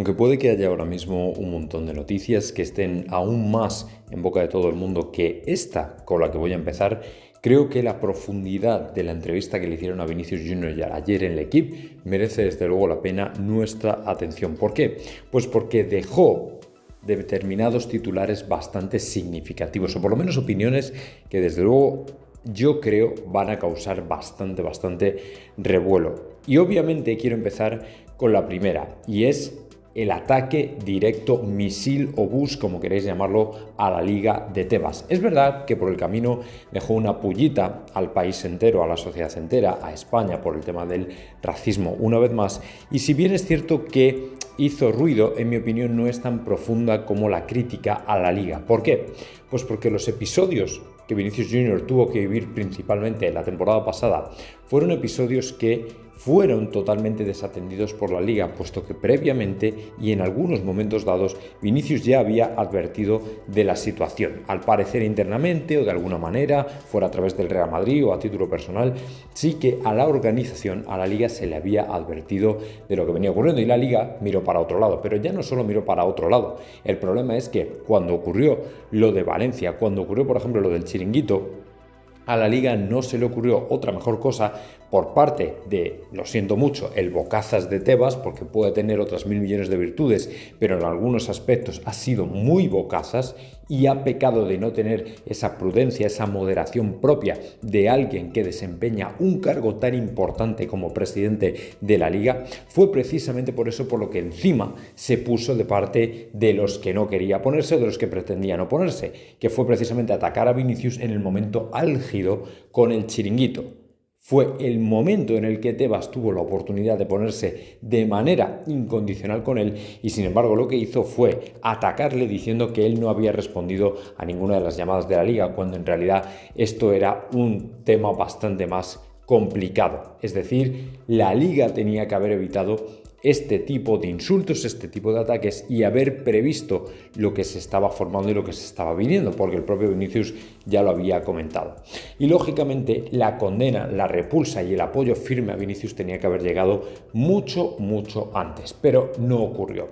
Aunque puede que haya ahora mismo un montón de noticias que estén aún más en boca de todo el mundo que esta con la que voy a empezar, creo que la profundidad de la entrevista que le hicieron a Vinicius Junior ayer en l'Equipe merece desde luego la pena nuestra atención. ¿Por qué? Pues porque dejó determinados titulares bastante significativos, o por lo menos opiniones que desde luego yo creo van a causar bastante revuelo. Y obviamente quiero empezar con la primera, y es el ataque directo, misil o bus, como queréis llamarlo, a la Liga de Tebas. Es verdad que por el camino dejó una pullita al país entero, a la sociedad entera, a España, por el tema del racismo, una vez más. Y si bien es cierto que hizo ruido, en mi opinión no es tan profunda como la crítica a la Liga. ¿Por qué? Pues porque los episodios que Vinicius Junior tuvo que vivir principalmente la temporada pasada fueron episodios que fueron totalmente desatendidos por la Liga, puesto que previamente y en algunos momentos dados Vinicius ya había advertido de la situación. Al parecer internamente o de alguna manera, fuera a través del Real Madrid o a título personal, sí que a la organización, a la Liga se le había advertido de lo que venía ocurriendo y la Liga miró para otro lado. Pero ya no solo miró para otro lado, el problema es que cuando ocurrió lo de Valencia, cuando ocurrió por ejemplo lo del Chiringuito, a la Liga no se le ocurrió otra mejor cosa por parte de, lo siento mucho, el bocazas de Tebas, porque puede tener otras 1000 millones de virtudes, pero en algunos aspectos ha sido muy bocazas y ha pecado de no tener esa prudencia, esa moderación propia de alguien que desempeña un cargo tan importante como presidente de la Liga. Fue precisamente por eso por lo que encima se puso de parte de los que no quería ponerse o de los que pretendían oponerse, que fue precisamente atacar a Vinicius en el momento álgido con el Chiringuito. Fue el momento en el que Tebas tuvo la oportunidad de ponerse de manera incondicional con él y sin embargo lo que hizo fue atacarle diciendo que él no había respondido a ninguna de las llamadas de la Liga, cuando en realidad esto era un tema bastante más complicado. Es decir, la Liga tenía que haber evitado este tipo de insultos, este tipo de ataques y haber previsto lo que se estaba formando y lo que se estaba viniendo, porque el propio Vinicius ya lo había comentado. Y lógicamente la condena, la repulsa y el apoyo firme a Vinicius tenía que haber llegado mucho antes, pero no ocurrió.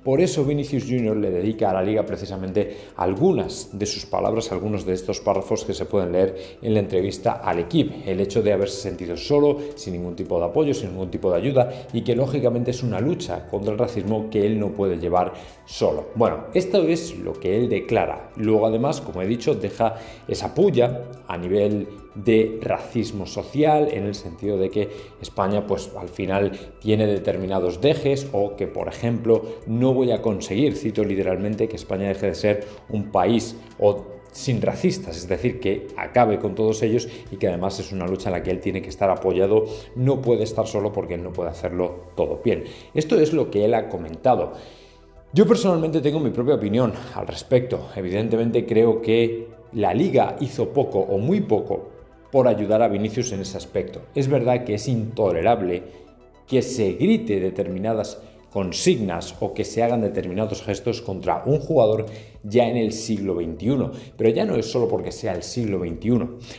Por eso Vinicius Junior le dedica a la Liga precisamente algunas de sus palabras, algunos de estos párrafos que se pueden leer en la entrevista al L'Equipe. El hecho de haberse sentido solo, sin ningún tipo de apoyo, sin ningún tipo de ayuda y que lógicamente es una lucha contra el racismo que él no puede llevar solo. Bueno, esto es lo que él declara. Luego además, como he dicho, deja esa pulla a nivel de racismo social, en el sentido de que España pues al final tiene determinados dejes o que por ejemplo no voy a conseguir, cito literalmente, que España deje de ser un país sin racistas, es decir, que acabe con todos ellos y que además es una lucha en la que él tiene que estar apoyado, no puede estar solo porque él no puede hacerlo todo bien. Esto es lo que él ha comentado. Yo personalmente tengo mi propia opinión al respecto. Evidentemente creo que la Liga hizo poco o muy poco por ayudar a Vinicius en ese aspecto. Es verdad que es intolerable que se grite determinadas consignas o que se hagan determinados gestos contra un jugador ya en el siglo XXI, pero ya no es solo porque sea el siglo XXI.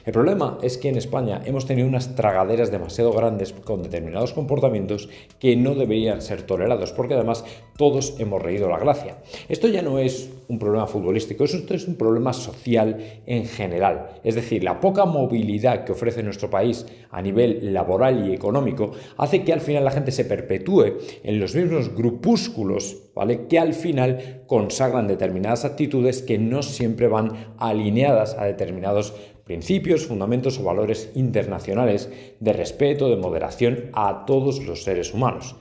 El problema es que en España hemos tenido unas tragaderas demasiado grandes con determinados comportamientos que no deberían ser tolerados, porque además todos hemos reído la gracia. Esto ya no es un problema futbolístico, esto es un problema social en general. Es decir, la poca movilidad que ofrece nuestro país a nivel laboral y económico hace que al final la gente se perpetúe en los mismos grupúsculos, ¿vale?, que al final consagran determinadas actitudes que no siempre van alineadas a determinados principios, fundamentos o valores internacionales de respeto, de moderación a todos los seres humanos.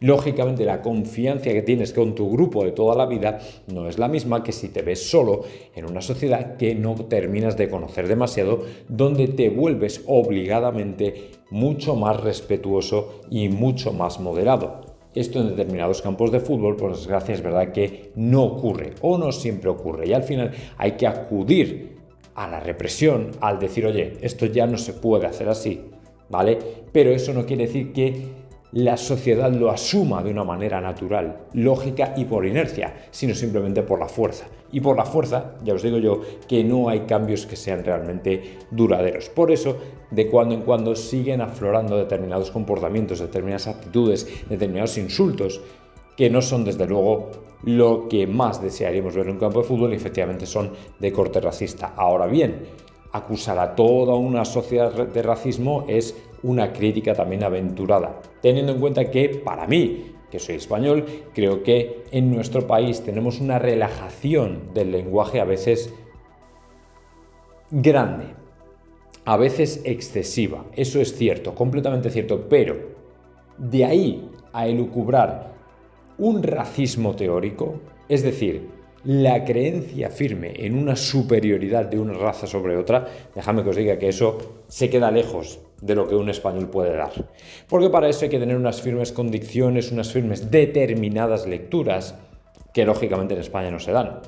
Lógicamente, la confianza que tienes con tu grupo de toda la vida no es la misma que si te ves solo en una sociedad que no terminas de conocer demasiado, donde te vuelves obligadamente mucho más respetuoso y mucho más moderado. Esto en determinados campos de fútbol, por desgracia, es verdad que no ocurre o no siempre ocurre y al final hay que acudir a la represión al decir, oye, esto ya no se puede hacer así, ¿vale? Pero eso no quiere decir que la sociedad lo asuma de una manera natural, lógica y por inercia, sino simplemente por la fuerza. Y por la fuerza, ya os digo yo, que no hay cambios que sean realmente duraderos. Por eso, de cuando en cuando siguen aflorando determinados comportamientos, determinadas actitudes, determinados insultos, que no son desde luego lo que más desearíamos ver en un campo de fútbol y efectivamente son de corte racista. Ahora bien, acusar a toda una sociedad de racismo es una crítica también aventurada, teniendo en cuenta que para mí, que soy español, creo que en nuestro país tenemos una relajación del lenguaje a veces grande, a veces excesiva. Eso es cierto, completamente cierto, pero de ahí a elucubrar un racismo teórico, es decir, la creencia firme en una superioridad de una raza sobre otra, déjame que os diga que eso se queda lejos de lo que un español puede dar. Porque para eso hay que tener unas firmes convicciones, unas firmes determinadas lecturas que lógicamente en España no se dan.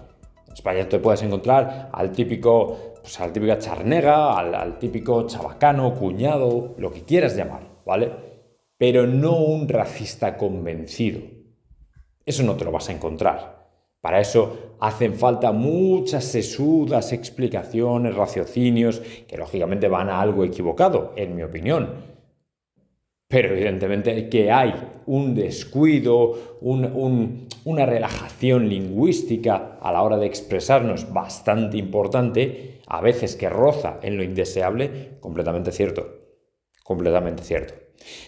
En España te puedes encontrar al típico, a la típica charnega, al típico chabacano, cuñado, lo que quieras llamar, ¿vale? Pero no un racista convencido. Eso no te lo vas a encontrar. Para eso hacen falta muchas sesudas explicaciones, raciocinios, que lógicamente van a algo equivocado, en mi opinión. Pero evidentemente que hay un descuido, una relajación lingüística a la hora de expresarnos bastante importante, a veces que roza en lo indeseable, completamente cierto. Completamente cierto.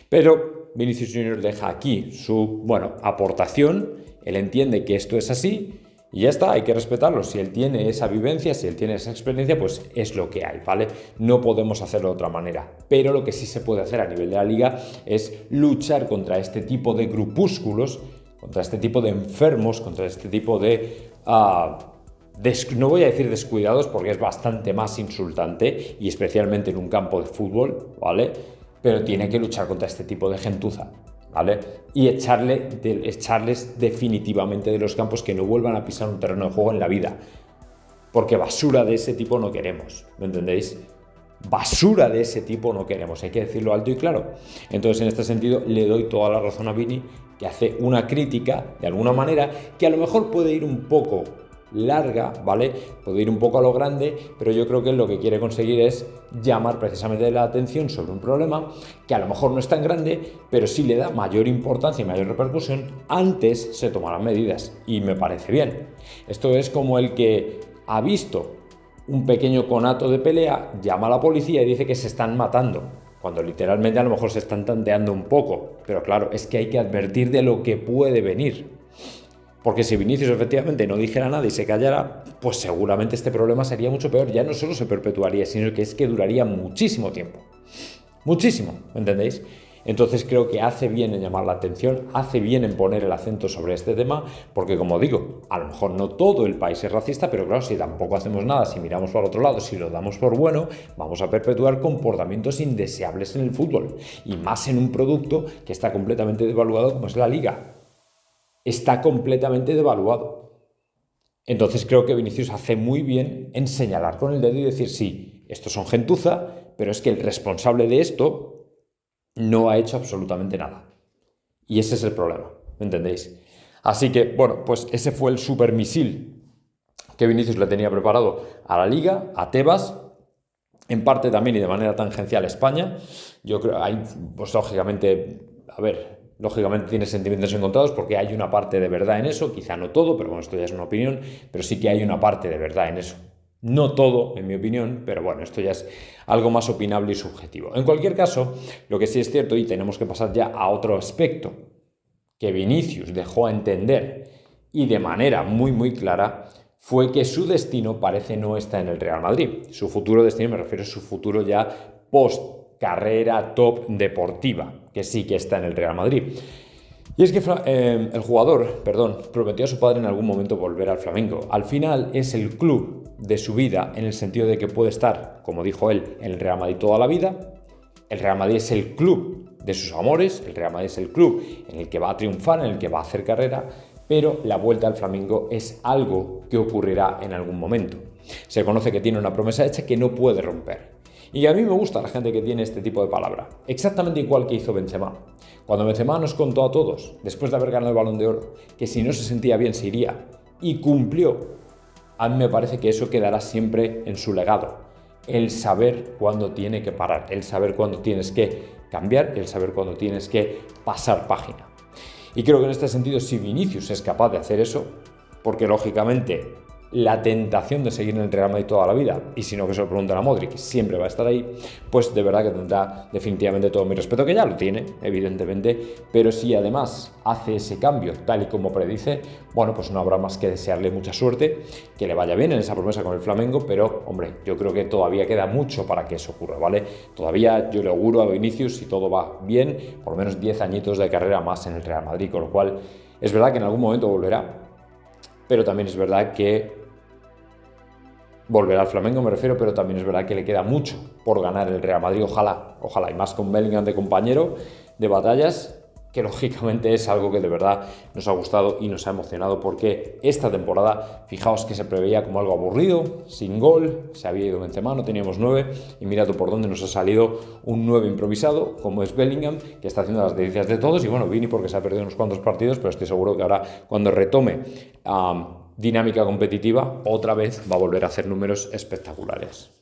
Pero Vinicius Junior deja aquí su, aportación. Él entiende que esto es así y ya está, hay que respetarlo. Si él tiene esa vivencia, si él tiene esa experiencia, pues es lo que hay, ¿vale? No podemos hacerlo de otra manera. Pero lo que sí se puede hacer a nivel de la liga es luchar contra este tipo de grupúsculos, contra este tipo de enfermos, contra este tipo de... no voy a decir descuidados porque es bastante más insultante y especialmente en un campo de fútbol, ¿vale? Pero tiene que luchar contra este tipo de gentuza, ¿vale? Y echarles definitivamente de los campos, que no vuelvan a pisar un terreno de juego en la vida. Porque basura de ese tipo no queremos, ¿me entendéis? Basura de ese tipo no queremos, hay que decirlo alto y claro. Entonces, en este sentido, le doy toda la razón a Vini, que hace una crítica, de alguna manera, que a lo mejor puede ir un poco larga, ¿vale? Puede ir un poco a lo grande, pero yo creo que lo que quiere conseguir es llamar precisamente la atención sobre un problema que a lo mejor no es tan grande, pero sí le da mayor importancia y mayor repercusión. Antes se tomarán medidas y me parece bien. Esto es como el que ha visto un pequeño conato de pelea, llama a la policía y dice que se están matando, cuando literalmente a lo mejor se están tanteando un poco, pero claro, es que hay que advertir de lo que puede venir. Porque si Vinicius efectivamente no dijera nada y se callara, pues seguramente este problema sería mucho peor. Ya no solo se perpetuaría, sino que es que duraría muchísimo tiempo. Muchísimo, ¿me entendéis? Entonces creo que hace bien en llamar la atención, hace bien en poner el acento sobre este tema, porque como digo, a lo mejor no todo el país es racista, pero claro, si tampoco hacemos nada, si miramos para otro lado, si lo damos por bueno, vamos a perpetuar comportamientos indeseables en el fútbol. Y más en un producto que está completamente devaluado como es la Liga. Está completamente devaluado. Entonces creo que Vinicius hace muy bien en señalar con el dedo y decir, sí, estos son gentuza, pero es que el responsable de esto no ha hecho absolutamente nada. Y ese es el problema, ¿me entendéis? Así que, pues ese fue el supermisil que Vinicius le tenía preparado a la Liga, a Tebas, en parte también y de manera tangencial a España. Yo creo, hay, pues lógicamente, lógicamente tiene sentimientos encontrados porque hay una parte de verdad en eso, quizá no todo, pero bueno, esto ya es una opinión, pero sí que hay una parte de verdad en eso. No todo, en mi opinión, pero bueno, esto ya es algo más opinable y subjetivo. En cualquier caso, lo que sí es cierto, y tenemos que pasar ya a otro aspecto que Vinicius dejó a entender y de manera muy, muy clara, fue que su destino parece no estar en el Real Madrid. Su futuro destino, me refiero a su futuro ya post-carrera top deportiva, que sí que está en el Real Madrid. Y es que el jugador, prometió a su padre en algún momento volver al Flamengo. Al final es el club de su vida, en el sentido de que puede estar, como dijo él, en el Real Madrid toda la vida. El Real Madrid es el club de sus amores, el Real Madrid es el club en el que va a triunfar, en el que va a hacer carrera, pero la vuelta al Flamengo es algo que ocurrirá en algún momento. Se conoce que tiene una promesa hecha que no puede romper. Y a mí me gusta la gente que tiene este tipo de palabra. Exactamente igual que hizo Benzema. Cuando Benzema nos contó a todos, después de haber ganado el Balón de Oro, que si no se sentía bien se iría, y cumplió. A mí me parece que eso quedará siempre en su legado. El saber cuándo tiene que parar, el saber cuándo tienes que cambiar, el saber cuándo tienes que pasar página. Y creo que en este sentido, si Vinicius es capaz de hacer eso, porque lógicamente la tentación de seguir en el Real Madrid toda la vida, y si no que se lo pregunten a Modric, siempre va a estar ahí, pues de verdad que tendrá definitivamente todo mi respeto, que ya lo tiene, evidentemente, pero si además hace ese cambio tal y como predice, bueno, pues no habrá más que desearle mucha suerte, que le vaya bien en esa promesa con el Flamengo, pero hombre, yo creo que todavía queda mucho para que eso ocurra, ¿vale? Todavía yo le auguro a Vinicius, si todo va bien, por lo menos 10 añitos de carrera más en el Real Madrid, con lo cual es verdad que en algún momento volverá, pero también es verdad que volverá al Flamengo, me refiero, pero también es verdad que le queda mucho por ganar el Real Madrid, ojalá, y más con Bellingham de compañero de batallas, que lógicamente es algo que de verdad nos ha gustado y nos ha emocionado, porque esta temporada, fijaos que se preveía como algo aburrido, sin gol, se había ido Benzema, no teníamos 9, y mirad por dónde nos ha salido un 9 improvisado, como es Bellingham, que está haciendo las delicias de todos, y bueno, Vini porque se ha perdido unos cuantos partidos, pero estoy seguro que ahora cuando retome dinámica competitiva, otra vez va a volver a hacer números espectaculares.